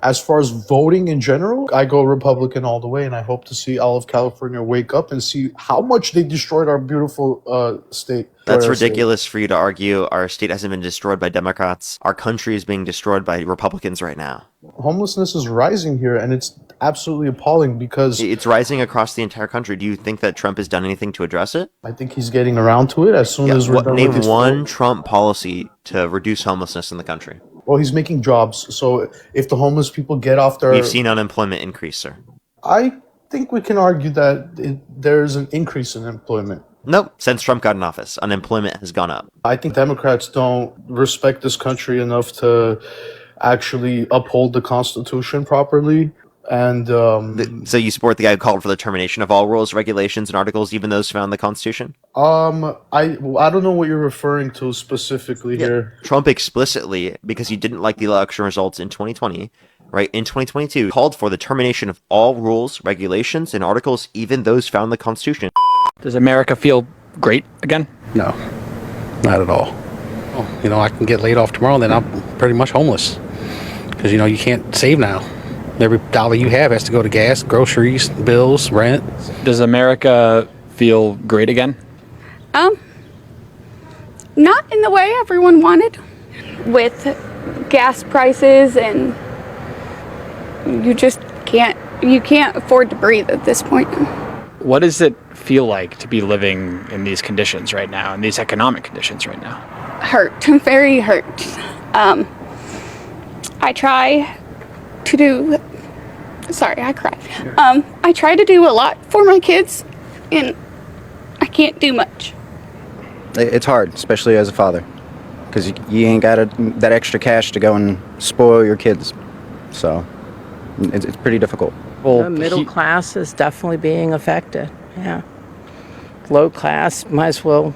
As far as voting in general, I go Republican all the way, and I hope to see all of California wake up and see how much they destroyed our beautiful state. That's ridiculous for you to argue. Our state hasn't been destroyed by Democrats. Our country is being destroyed by Republicans right now. Homelessness is rising here, and it's absolutely appalling because it's rising across the entire country. Do you think that Trump has done anything to address it? I think he's getting around to it as soon as we're done with Name one Trump policy to reduce homelessness in the country. Well, he's making jobs, so if the homeless people get off their... We've seen unemployment increase, sir. I think we can argue that there's an increase in employment. Nope. Since Trump got in office, unemployment has gone up. I think Democrats don't respect this country enough to actually uphold the Constitution properly. And so you support the guy who called for the termination of all rules, regulations, and articles, even those found in the Constitution? I don't know what you're referring to specifically here. Trump explicitly, because he didn't like the election results in 2020, right, in 2022, called for the termination of all rules, regulations, and articles, even those found in the Constitution. Does America feel great again? No, not at all. You know, I can get laid off tomorrow, then I'm pretty much homeless. Because, you know, you can't save now. Every dollar you have has to go to gas, groceries, bills, rent. Does America feel great again? Not in the way everyone wanted. With gas prices, and you can't afford to breathe at this point. What does it feel like to be living in these conditions right now, in these economic conditions right now? Hurt, very hurt. I try to do... Sorry, I cried. I try to do a lot for my kids, and I can't do much. It's hard, especially as a father, because you ain't got that extra cash to go and spoil your kids. So it's pretty difficult. Well, the middle class is definitely being affected. Yeah. Low class might as well,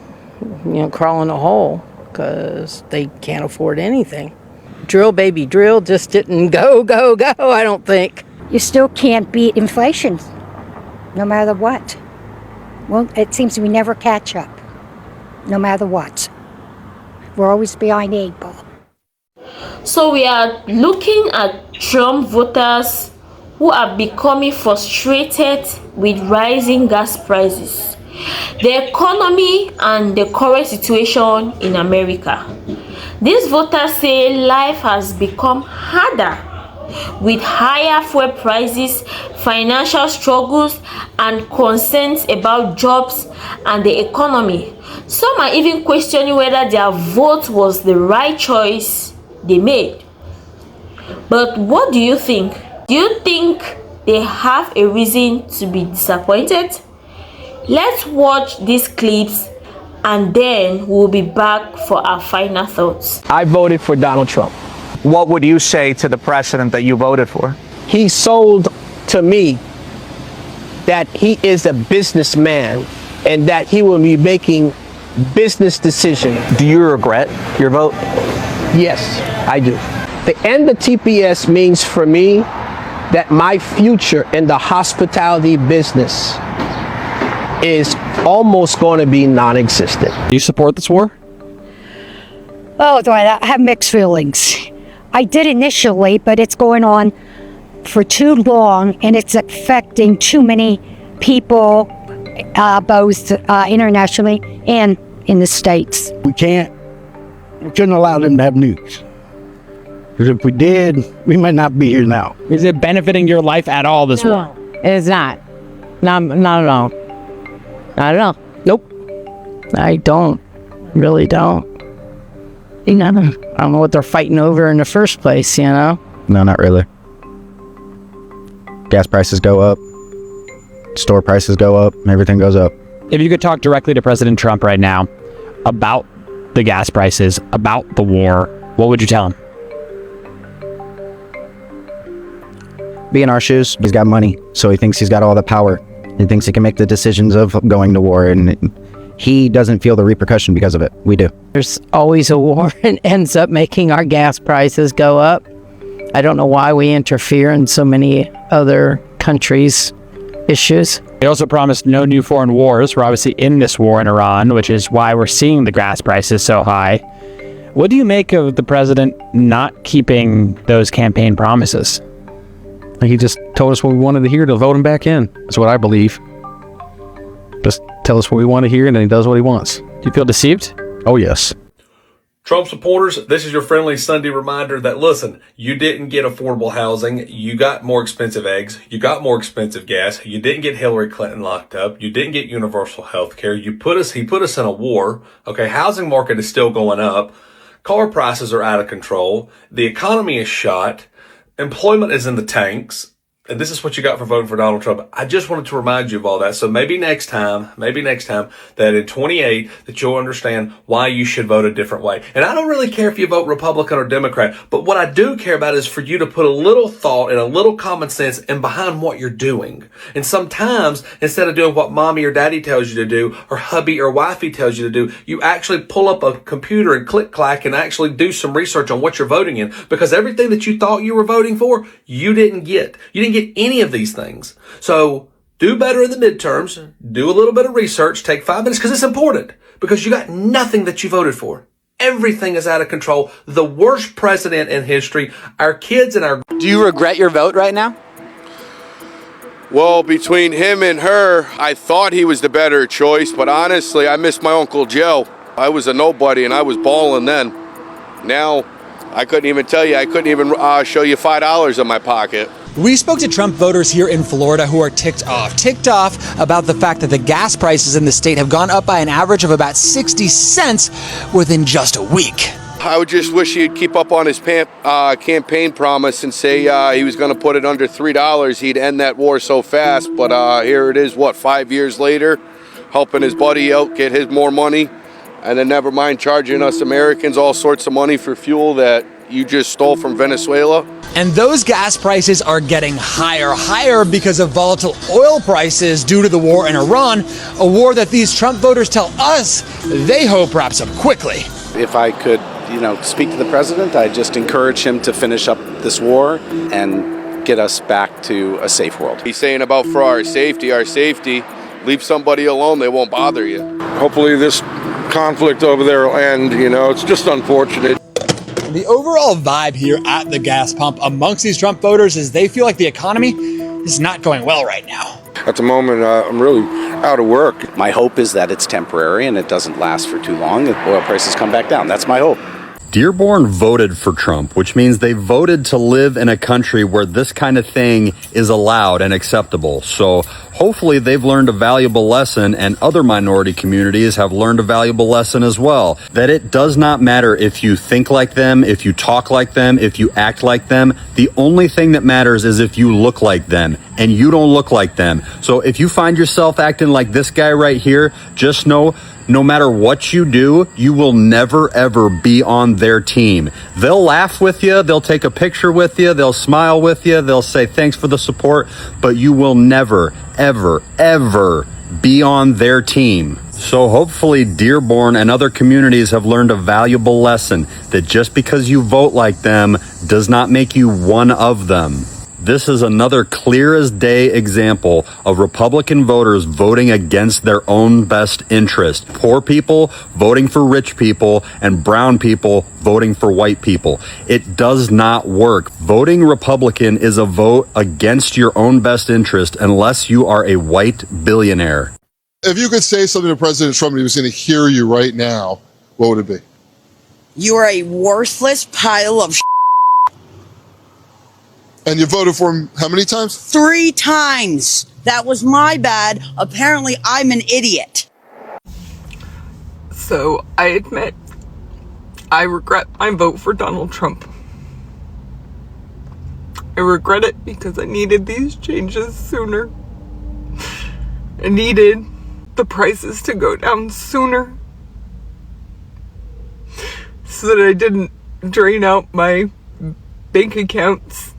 crawl in a hole because they can't afford anything. Drill, baby, drill just didn't go, I don't think. You still can't beat inflation, no matter what. Well, it seems we never catch up, no matter what. We're always behind the 8 ball. So we are looking at Trump voters who are becoming frustrated with rising gas prices, the economy, and the current situation in America. These voters say life has become harder with higher fuel prices, financial struggles, and concerns about jobs and the economy. Some are even questioning whether their vote was the right choice they made. But what do you think? Do you think they have a reason to be disappointed? Let's watch these clips and then we'll be back for our final thoughts. I voted for Donald Trump. What would you say to the president that you voted for? He sold to me that he is a businessman and that he will be making business decisions. Do you regret your vote? Yes, I do. The end of TPS means for me that my future in the hospitality business is almost going to be non-existent. Do you support this war? Oh, I have mixed feelings. I did initially, but it's going on for too long, and it's affecting too many people, both internationally and in the States. We shouldn't allow them to have nukes. Because if we did, we might not be here now. Is it benefiting your life at all, this war? It's not. Not at all. Not at all. Nope. I really don't. I don't know what they're fighting over in the first place, No, not really. Gas prices go up, store prices go up, everything goes up. If you could talk directly to President Trump right now about the gas prices, about the war, what would you tell him? Be in our shoes. He's got money, so he thinks he's got all the power. He thinks he can make the decisions of going to war, and he doesn't feel the repercussion because of it. We do. There's always a war and ends up making our gas prices go up. I don't know why we interfere in so many other countries' issues. They also promised no new foreign wars. We're obviously in this war in Iran, which is why we're seeing the gas prices so high. What do you make of the president not keeping those campaign promises? He just told us what we wanted to hear to vote him back in. That's what I believe. Just tell us what we want to hear, and then he does what he wants. Do you feel deceived? Oh, yes. Trump supporters, this is your friendly Sunday reminder that, listen, you didn't get affordable housing. You got more expensive eggs. You got more expensive gas. You didn't get Hillary Clinton locked up. You didn't get universal health care. He put us in a war. Okay. Housing market is still going up. Car prices are out of control. The economy is shot. Employment is in the tanks. And this is what you got for voting for Donald Trump. I just wanted to remind you of all that. So maybe next time that in 28 that you'll understand why you should vote a different way. And I don't really care if you vote Republican or Democrat, but what I do care about is for you to put a little thought and a little common sense in behind what you're doing. And sometimes instead of doing what mommy or daddy tells you to do or hubby or wifey tells you to do, you actually pull up a computer and click clack and actually do some research on what you're voting in, because everything that you thought you were voting for, you didn't get. You didn't get any of these things. So do better in the midterms, do a little bit of research, take 5 minutes, because it's important, because you got nothing that you voted for. Everything is out of control. The worst president in history. Our kids and our... Do you regret your vote right now? Well, between him and her, I thought he was the better choice, but honestly, I miss my Uncle Joe. I was a nobody and I was balling then. Now, I couldn't even tell you, I couldn't even show you $5 in my pocket. We spoke to Trump voters here in Florida who are ticked off about the fact that the gas prices in the state have gone up by an average of about 60 cents within just a week. I would just wish he'd keep up on his campaign promise and say he was going to put it under $3. He'd end that war so fast, but here it is, 5 years later, helping his buddy out get his more money, and then never mind charging us Americans all sorts of money for fuel that you just stole from Venezuela. And those gas prices are getting higher because of volatile oil prices due to the war in Iran, a war that these Trump voters tell us they hope wraps up quickly. If I could, speak to the president, I'd just encourage him to finish up this war and get us back to a safe world. He's saying about for our safety, leave somebody alone, they won't bother you. Hopefully this conflict over there will end, it's just unfortunate. The overall vibe here at the gas pump amongst these Trump voters is they feel like the economy is not going well right now. At the moment, I'm really out of work. My hope is that it's temporary and it doesn't last for too long and oil prices come back down. That's my hope. Dearborn voted for Trump, which means they voted to live in a country where this kind of thing is allowed and acceptable. So hopefully they've learned a valuable lesson, and other minority communities have learned a valuable lesson as well, that it does not matter if you think like them, if you talk like them, if you act like them. The only thing that matters is if you look like them, and you don't look like them. So if you find yourself acting like this guy right here, just know, no matter what you do, you will never, ever be on their team. They'll laugh with you. They'll take a picture with you. They'll smile with you. They'll say thanks for the support, but you will never, ever, ever be on their team. So hopefully Dearborn and other communities have learned a valuable lesson that just because you vote like them does not make you one of them. This is another clear as day example of Republican voters voting against their own best interest. Poor people voting for rich people and brown people voting for white people. It does not work. Voting Republican is a vote against your own best interest unless you are a white billionaire. If you could say something to President Trump and he was going to hear you right now, what would it be? You're a worthless pile of shit. And you voted for him how many times? 3 times. That was my bad. Apparently, I'm an idiot. So, I admit, I regret my vote for Donald Trump. I regret it because I needed these changes sooner. I needed the prices to go down sooner so that I didn't drain out my bank accounts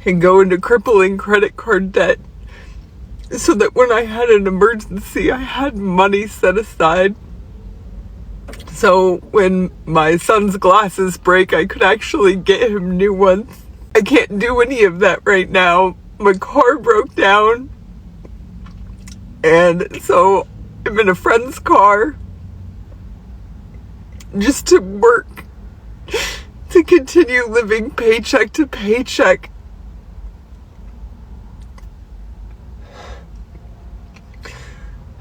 and go into crippling credit card debt, so that when I had an emergency, I had money set aside. So when my son's glasses break, I could actually get him new ones. I can't do any of that right now. My car broke down, and so I'm in a friend's car just to work, to continue living paycheck to paycheck.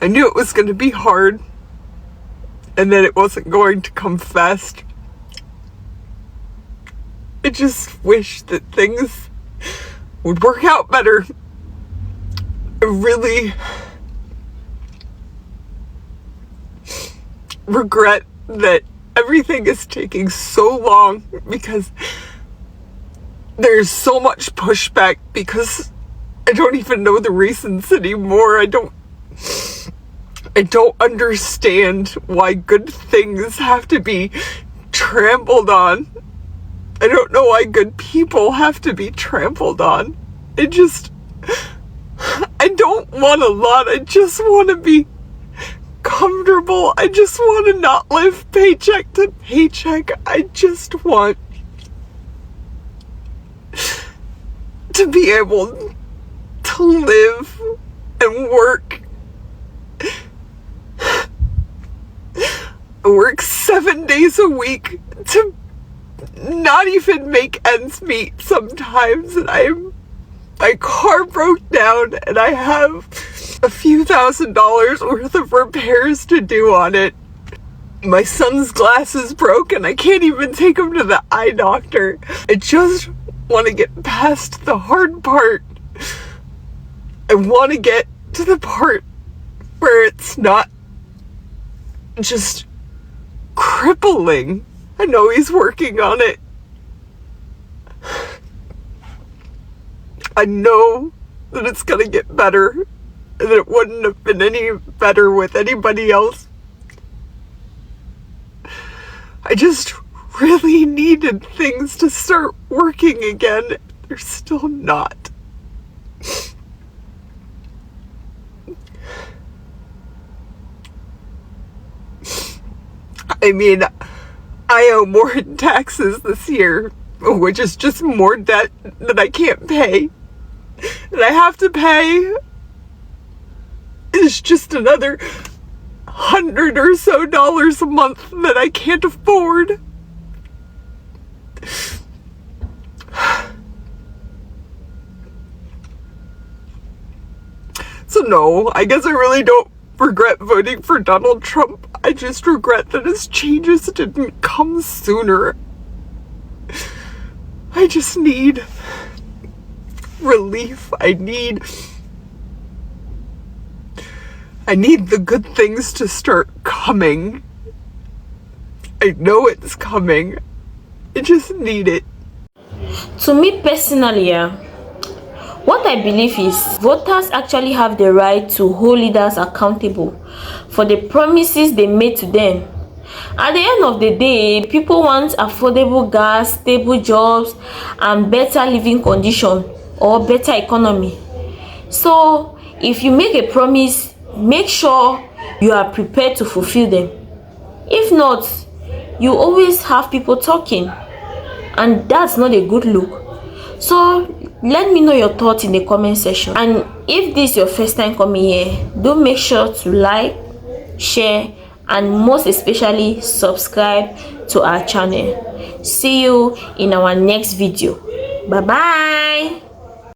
I knew it was going to be hard and that it wasn't going to come fast. I just wish that things would work out better. I really regret that everything is taking so long because there's so much pushback because I don't even know the reasons anymore. I don't understand why good things have to be trampled on. I don't know why good people have to be trampled on. I don't want a lot. I just want to be comfortable. I just want to not live paycheck to paycheck. I just want to be able to live and work. I work 7 days a week to not even make ends meet sometimes, and my car broke down and I have a few $1,000s worth of repairs to do on it. My son's glasses broke and I can't even take him to the eye doctor. I just want to get past the hard part. I want to get to the part where it's not just crippling. I know he's working on it. I know that it's gonna get better and that it wouldn't have been any better with anybody else. I just really needed things to start working again. They're still not. I mean, I owe more in taxes this year, which is just more debt that I can't pay. And I have to pay. It's just another $100 or so a month that I can't afford. So no, I guess I really don't regret voting for Donald Trump. I just regret that his changes didn't come sooner. I just need relief. I need the good things to start coming. I know it's coming. I just need it. To me personally, what I believe is voters actually have the right to hold leaders accountable for the promises they made to them. At the end of the day, people want affordable gas, stable jobs, and better living condition or better economy. So if you make a promise, make sure you are prepared to fulfill them. If not, you always have people talking, and that's not a good look. So let me know your thoughts in the comment section. And if this is your first time coming here, do make sure to like, share, and most especially subscribe to our channel. See you in our next video. Bye bye.